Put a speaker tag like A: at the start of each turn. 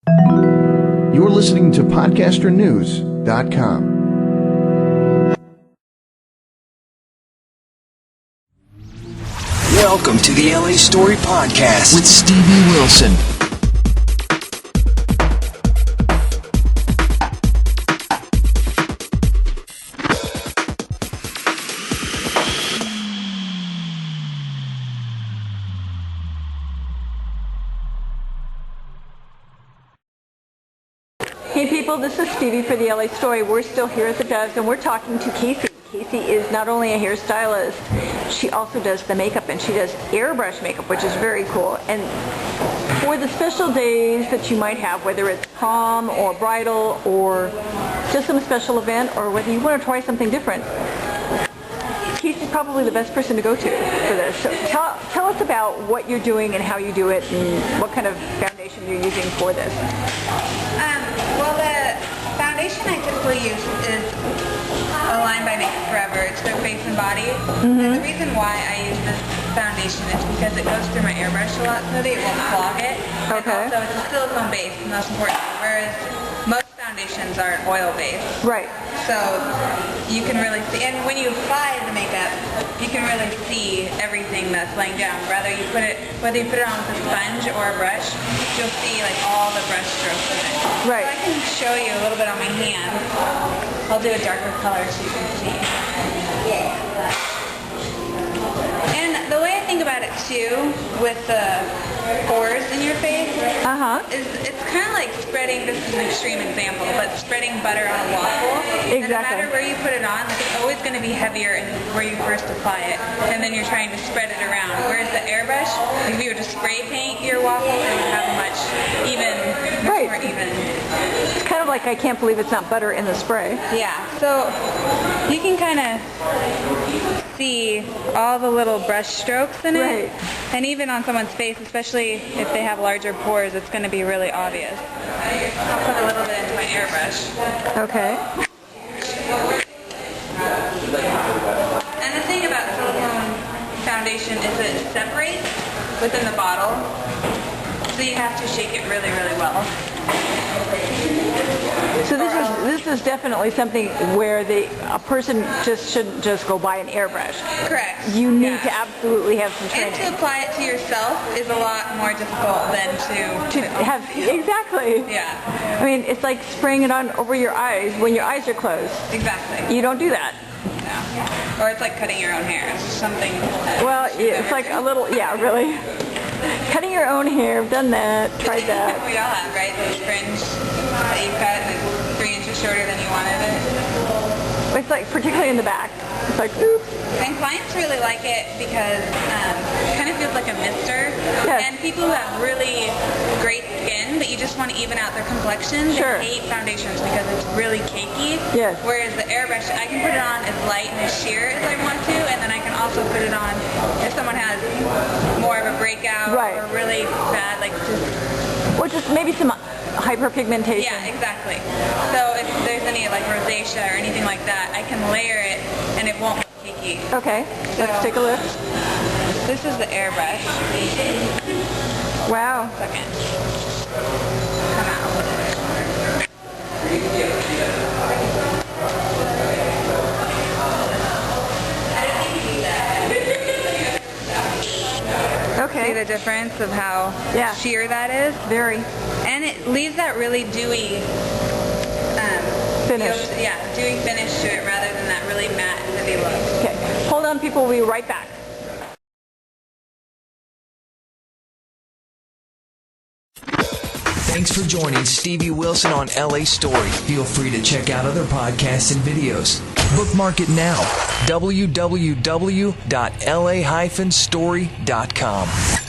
A: You're listening to podcasternews.com.
B: Welcome to the LA Story Podcast with Stevie Wilson.
C: Hey people, this is Stevie for the LA Story. We're still here at the Doves and we're talking to Kacie. Kacie is not only a hairstylist, she also does the makeup, and she does airbrush makeup, which is very cool. And for the special days that you might have, whether it's prom or bridal or just some special event, or whether you want to try something different, Kacie's probably the best person to go to for this. So tell us about what you're doing and how you do it and what kind of foundation you're using for this.
D: Well, the foundation I typically use is Align by Makeup Forever. It's their face and body. And the reason why I use this foundation is because it goes through my airbrush a lot so that it won't clog it.
C: Okay.
D: And also, it's a silicone base, and that's important. Whereas most foundations are oil based.
C: Right.
D: So you can really see, and when you apply the makeup, you can really see everything that's laying down. Whether you put it on with a sponge or a brush, you'll see like all the brush strokes in it.
C: Right.
D: So I can show you a little bit on my hand. I'll do a darker color so you can see. And the way I think about it too, with the pores in your face, is it's kind of like spreading, this is an extreme example, but spreading butter on a waffle.
C: Exactly.
D: And no matter where you put it on, like, it's always going to be heavier in where you first apply it, and then you're trying to spread it around. Whereas the airbrush, like if you were to spray paint your waffle, it would have much more even.
C: It's kind of like, I can't believe it's not butter in the spray.
D: Yeah, so you can kind of see all the little brush strokes in it.
C: Right.
D: And even on someone's face, especially if they have larger pores, it's going to be really obvious. I'll put a little bit into my airbrush.
C: Okay.
D: And the thing about silicone foundation is that it separates within the bottle, so you have to shake it really, really well.
C: So this is definitely something where a person just shouldn't just go buy an airbrush.
D: Correct.
C: You need to absolutely have some training.
D: And to apply it to yourself is a lot more difficult than to
C: have exactly.
D: Yeah.
C: I mean, it's like spraying it on over your eyes when your eyes are closed.
D: Exactly.
C: You don't do that.
D: No. Or it's like cutting your own hair. It's something.
C: Well, it's like a little, yeah, really. Cutting your own hair, I've done that, tried that.
D: We all have, right? Those fringe that you cut and it's 3 inches shorter than you wanted it.
C: It's like, particularly in the back. It's like, oops.
D: And clients really like it because it kind of feels like a mister.
C: Yes.
D: And people who have really great skin, but you just want to even out their complexion,
C: Sure.
D: they hate foundations because it's really cakey.
C: Yes.
D: Whereas the airbrush, I can put it on as light and as sheer as I want to, and then I can also put it on if someone has more of a breakout or really bad, like just...
C: Or just maybe some hyperpigmentation.
D: Yeah, exactly. So if there's any like rosacea or anything like that, I can layer it and it won't look cakey.
C: Okay, let's take a look.
D: This is the airbrush.
C: Wow.
D: Second. Come out a little bit.
C: Okay.
D: See the difference of how sheer that is?
C: Very.
D: And it leaves that really dewy
C: finish.
D: Dewy finish to it rather than that really matte and heavy look.
C: Okay. Hold on, people. We'll be right back.
B: Thanks for joining Stevie Wilson on LA Story. Feel free to check out other podcasts and videos. Bookmark it now. www.la-story.com